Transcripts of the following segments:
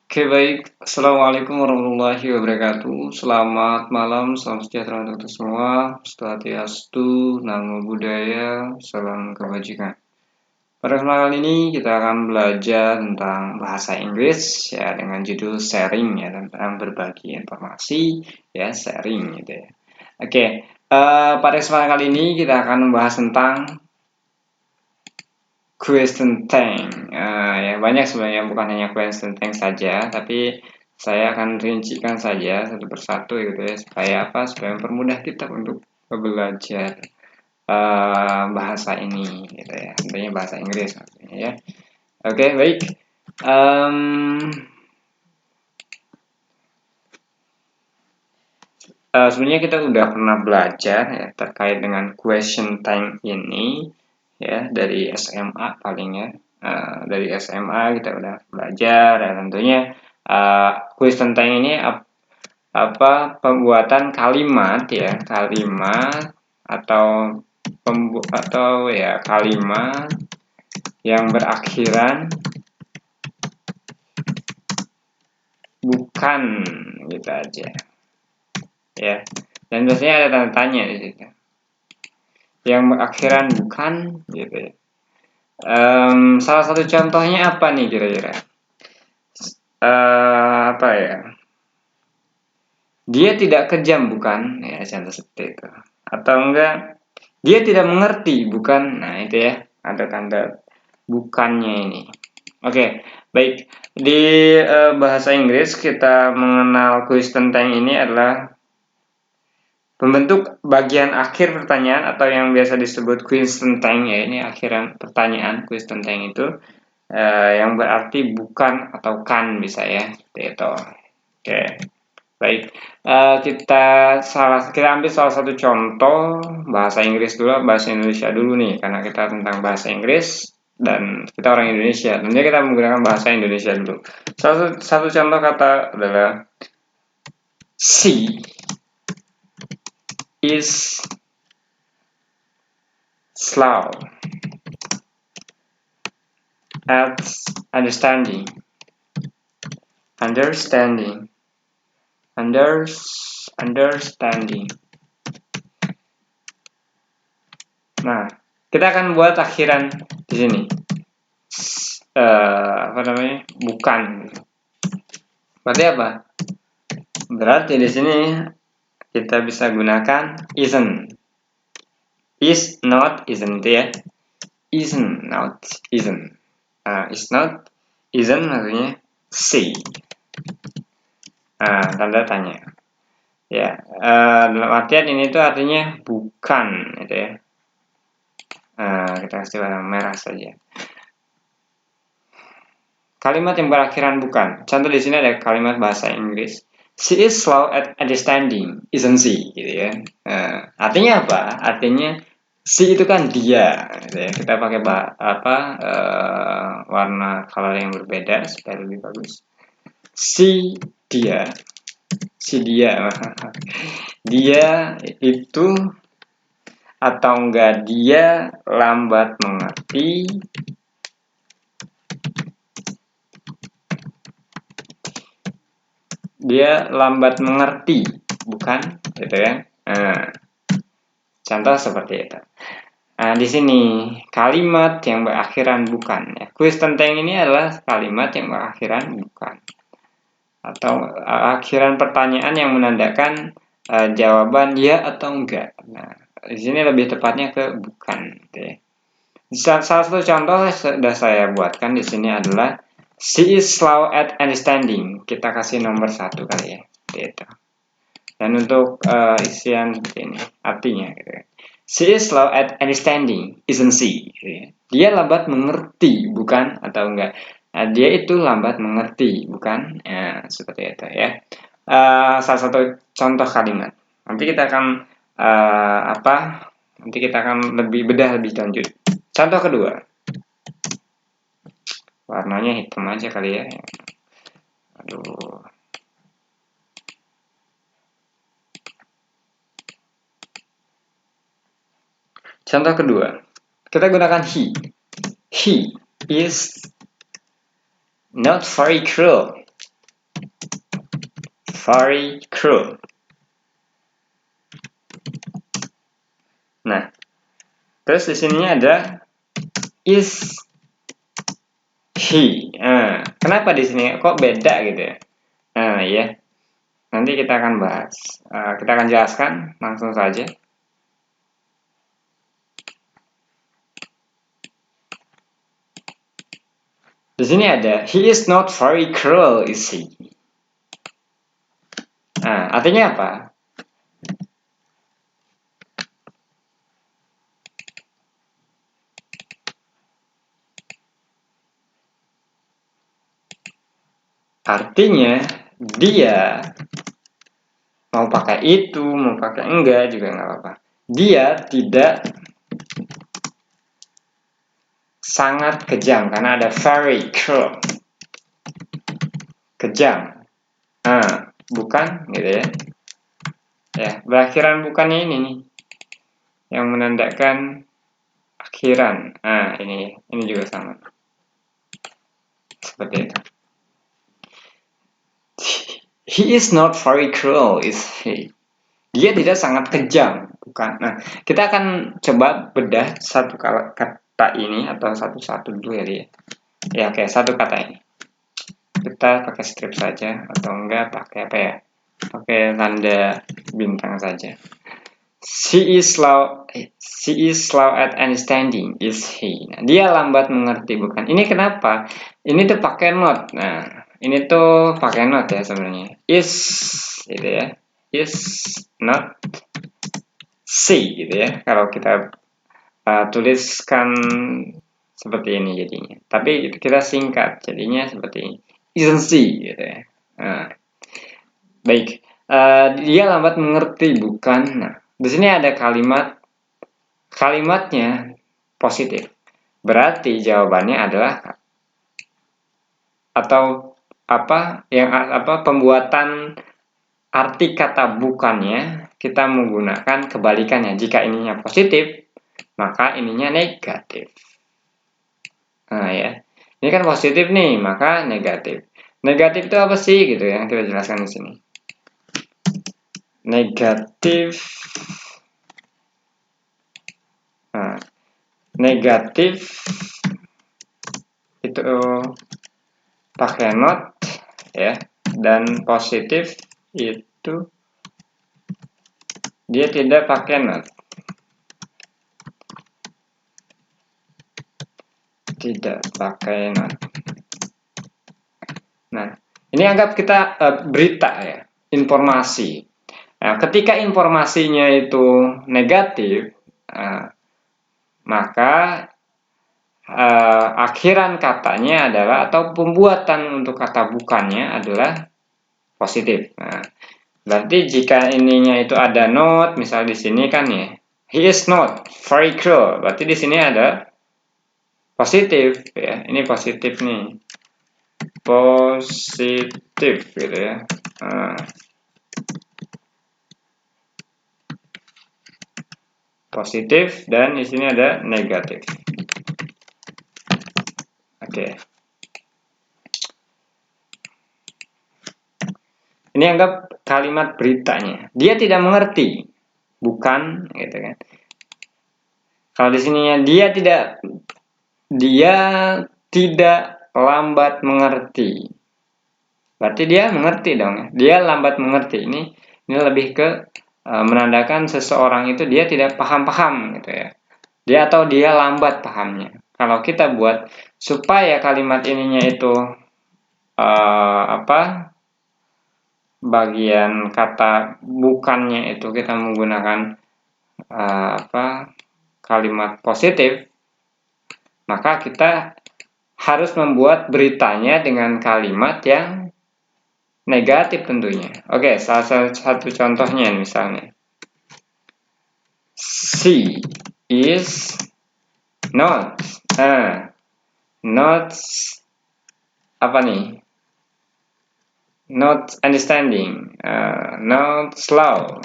Oke baik, Assalamualaikum warahmatullahi wabarakatuh. Selamat malam, salam sejahtera untuk kita semua. Swastiastu, Namo Buddhaya, salam kebajikan. Pada kesempatan kali ini kita akan belajar tentang bahasa Inggris ya dengan judul sharing ya tentang berbagi informasi ya sharing gitu ya. Oke, pada kesempatan kali ini kita akan membahas tentang question tank. Ya banyak sebenarnya, bukan hanya question tank saja, tapi saya akan rincikan saja satu persatu gitu ya, supaya apa? Supaya mempermudah kita untuk belajar bahasa ini gitu ya. Tentunya bahasa Inggris maksudnya ya. Oke, baik. Sebenarnya kita udah pernah belajar ya terkait dengan question tank ini ya dari SMA paling ya. Dari SMA kita udah belajar dan tentunya question tank ini pembuatan kalimat ya, kalimat atau ya kalimat yang berakhiran bukan gitu aja ya, dan biasanya ada tanda tanya di situ yang berakhiran bukan gitu ya. Salah satu contohnya apa nih kira-kira? Apa ya? Dia tidak kejam bukan? Ya contoh seperti itu. Atau enggak? Dia tidak mengerti bukan? Nah itu ya, ada tanda bukannya ini. Oke, baik. Di bahasa Inggris kita mengenal question tank ini adalah pembentuk bagian akhir pertanyaan atau yang biasa disebut question tank ya, ini akhiran pertanyaan question tank itu yang berarti bukan atau kan bisa ya, seperti itu. Oke, baik. Kita ambil salah satu contoh bahasa Inggris dulu, bahasa Indonesia dulu nih, karena kita tentang bahasa Inggris dan kita orang Indonesia. Tentunya kita menggunakan bahasa Indonesia dulu. Salah satu contoh kata adalah she is slow at understanding. Understanding. Understanding. Nah, kita akan buat akhiran di sini. Bukan. Berarti apa? Berarti di sini kita bisa gunakan isn't. Is not isn't ya. Isn't not isn't. Is not isn't maksudnya see. Tanda tanya. Ya, dalam artian ini tuh artinya bukan gitu ya. Kita kasih warna merah saja. Kalimat yang berakhiran bukan. Contoh di sini ada kalimat bahasa Inggris. She is slow at understanding, isn't she? Gitu ya. Artinya apa? Artinya she itu kan dia. Gitu ya. Kita pakai warna color yang berbeda supaya lebih bagus. She dia, dia itu atau enggak dia lambat mengerti. Dia lambat mengerti, bukan? Gitu ya. Contoh seperti itu. Di sini kalimat yang berakhiran bukan. Ya. Question tank ini adalah kalimat yang berakhiran bukan, atau akhiran pertanyaan yang menandakan jawaban ya atau enggak. Nah, di sini lebih tepatnya ke bukan. Gitu ya. Salah satu contoh sudah saya buatkan di sini adalah she is slow at understanding. Kita kasih nomor 1 kali ya. Gitu. Dan untuk isian seperti ini, artinya gitu ya. She is slow at understanding, isn't she? Gitu ya. Dia lambat mengerti, bukan atau enggak? Dia itu lambat mengerti, bukan? Seperti itu ya. Salah satu contoh kalimat. Nanti kita akan Nanti kita akan lebih bedah lebih lanjut. Contoh kedua. Warnanya hitam aja kali ya. Aduh. Contoh kedua. Kita gunakan he. He is not very cruel. very cruel. Nah, terus di sini ada is he. Kenapa di sini kok beda gitu ya? Ya, nanti kita akan bahas. Kita akan jelaskan langsung saja. Di sini ada he is not very cruel, is he? Artinya apa? Artinya dia mau pakai itu, mau pakai enggak juga nggak apa-apa. Dia tidak sangat kejam karena ada very cruel. Kejam. Bukan gitu ya. Ya, berakhiran bukannya ini nih. Yang menandakan akhiran. Ini juga sama. Seperti itu. He is not very cruel, is he? Dia tidak sangat kejam, bukan. Nah, kita akan coba bedah satu kata ini atau satu-satu dulu ya dia. Ya, oke, satu kata ini. Kita pakai strip saja atau enggak pakai apa ya? Pakai tanda bintang saja. She is slow at understanding, is he? Nah, dia lambat mengerti, bukan. Ini kenapa? Ini tuh pakai not. Nah, ini tuh pakai not ya sebenarnya. Is gitu ya. Is not she gitu ya. Kalau kita tuliskan seperti ini jadinya. Tapi kita singkat jadinya seperti ini. Isn't she gitu ya. Baik. Dia lambat mengerti, bukan. Nah, di sini ada kalimatnya positif. Berarti jawabannya adalah atau pembuatan arti kata bukannya kita menggunakan kebalikannya. Jika ininya positif, maka ininya negatif. Nah ya, ini kan positif nih, maka negatif. Negatif itu apa sih gitu ya? Kita jelaskan di sini. Negatif. Negatif itu pakai not ya, dan positif itu dia tidak pakai not. Tidak pakai not. Nah, ini anggap kita berita ya, informasi. Nah, ketika informasinya itu negatif, maka akhiran katanya adalah atau pembuatan untuk kata bukannya adalah positif. Nah, berarti jika ininya itu ada not, misal di sini kan ya, he is not very cruel. Berarti di sini ada positif ya. Ini positif nih. Positif gitu ya. Positif dan di sini ada negatif. Oke. Ini anggap kalimat beritanya. Dia tidak mengerti, bukan, gitu kan? Kalau di sininya dia tidak lambat mengerti. Berarti dia mengerti dong ya. Dia lambat mengerti. Ini lebih ke menandakan seseorang itu dia tidak paham-paham gitu ya. Dia lambat pahamnya. Kalau kita buat supaya kalimat ininya itu bagian kata bukannya itu kita menggunakan kalimat positif, maka kita harus membuat beritanya dengan kalimat yang negatif tentunya. Oke, salah satu contohnya misalnya, she is not apa nih? Not understanding, not slow.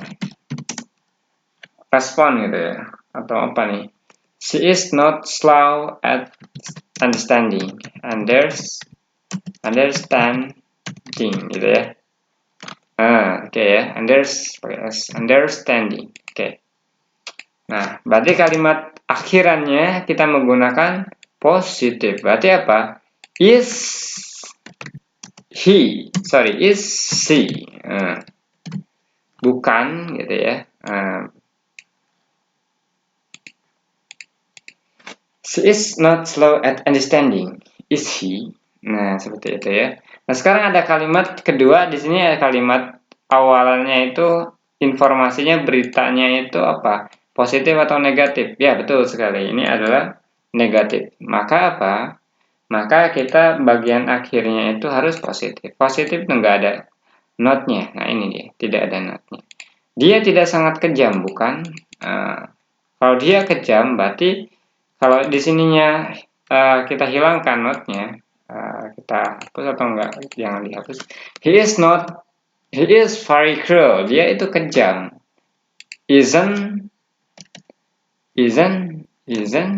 Respon gitu ya, atau apa nih? She is not slow at understanding, understanding gitu ya. Oke ya, understanding. Oke. Nah, berarti kalimat akhirannya kita menggunakan positif. Berarti apa? Is she. Bukan gitu ya. She is not slow at understanding. Is he? Nah, seperti itu ya. Nah, sekarang ada kalimat kedua. Di sini ada kalimat awalannya itu informasinya, beritanya itu apa? Positif atau negatif? Ya, betul sekali. Ini adalah negatif. Maka apa? Maka kita bagian akhirnya itu harus positif. Positif itu nggak ada not-nya. Nah, ini dia. Tidak ada not-nya. Dia tidak sangat kejam, bukan? Kalau dia kejam, berarti kalau di sininya kita hilangkan not-nya, kita hapus atau enggak? Jangan dihapus. He is very cruel. Dia itu kejam. Isn't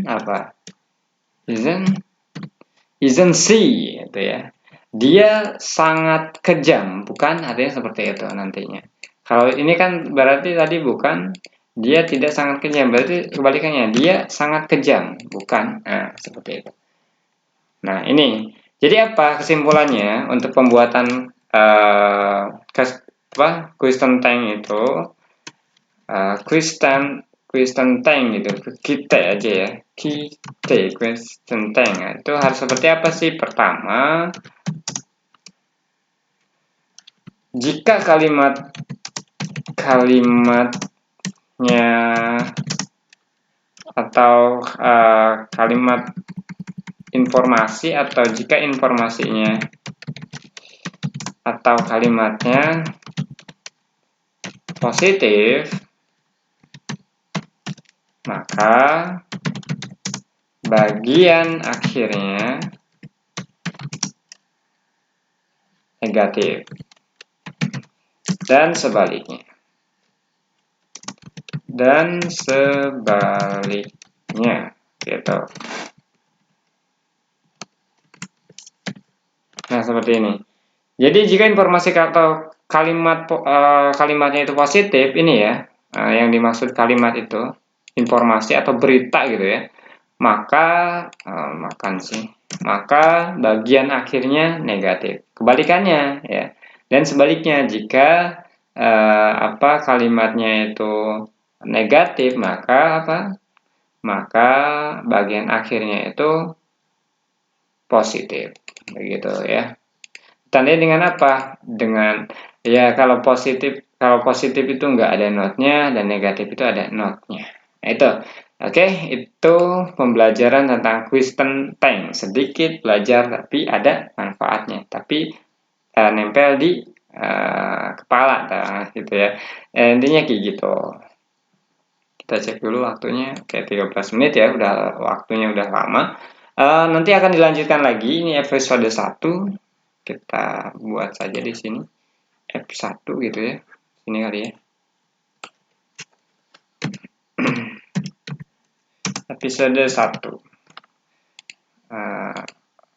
apa? Isn't she, itu ya. Dia sangat kejam, bukan? Artinya seperti itu nantinya. Kalau ini kan berarti tadi bukan, dia tidak sangat kejam, berarti kebalikannya, dia sangat kejam, bukan? Nah, seperti itu. Nah, ini. Jadi apa kesimpulannya untuk pembuatan question tank itu? Question tank gitu, kita aja ya, kita question tank. Nah, itu harus seperti apa sih? Pertama, jika kalimatnya atau kalimat informasi, atau jika informasinya atau kalimatnya positif, maka bagian akhirnya negatif, dan sebaliknya. Gitu. Nah, seperti ini. Jadi jika informasi atau kalimatnya itu positif, ini ya, yang dimaksud kalimat itu informasi atau berita gitu ya, maka maka bagian akhirnya negatif. Kebalikannya ya. Dan sebaliknya, jika kalimatnya itu negatif, maka bagian akhirnya itu positif, begitu ya. Tandanya dengan apa? Dengan ya, kalau positif itu nggak ada not-nya, dan negatif itu ada not-nya. Nah, itu. Oke, itu pembelajaran tentang question tank. Sedikit belajar tapi ada manfaatnya. Tapi nempel di kepala, gitu ya. Intinya kayak gitu. Kita cek dulu waktunya. Oke, 13 menit ya, waktunya udah lama. Nanti akan dilanjutkan lagi. Ini episode 1. Kita buat saja di sini F1 gitu ya. Sini kali ya. Episode 1.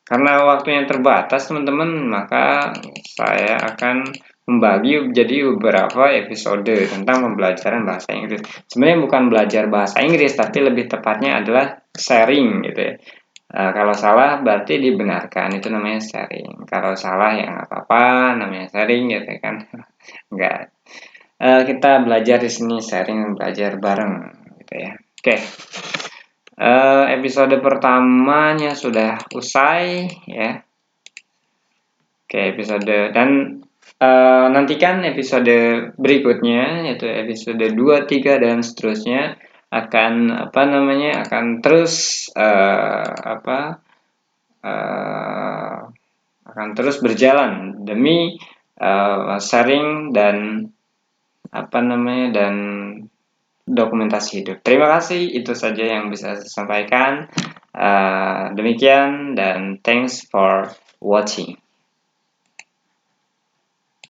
Karena waktunya terbatas, teman-teman, maka saya akan membagi jadi beberapa episode tentang pembelajaran bahasa Inggris. Sebenarnya bukan belajar bahasa Inggris, tapi lebih tepatnya adalah sharing gitu ya. Kalau salah berarti dibenarkan, itu namanya sharing. Kalau salah ya nggak apa-apa, namanya sharing gitu kan. Enggak. Kita belajar di sini, sharing, belajar bareng gitu ya. Oke. Episode pertamanya sudah usai ya. Oke, episode, dan nantikan episode berikutnya, yaitu episode 2, 3 dan seterusnya, akan akan terus akan terus berjalan demi sharing dan dan dokumentasi hidup. Terima kasih, itu saja yang bisa saya sampaikan. Demikian, dan thanks for watching.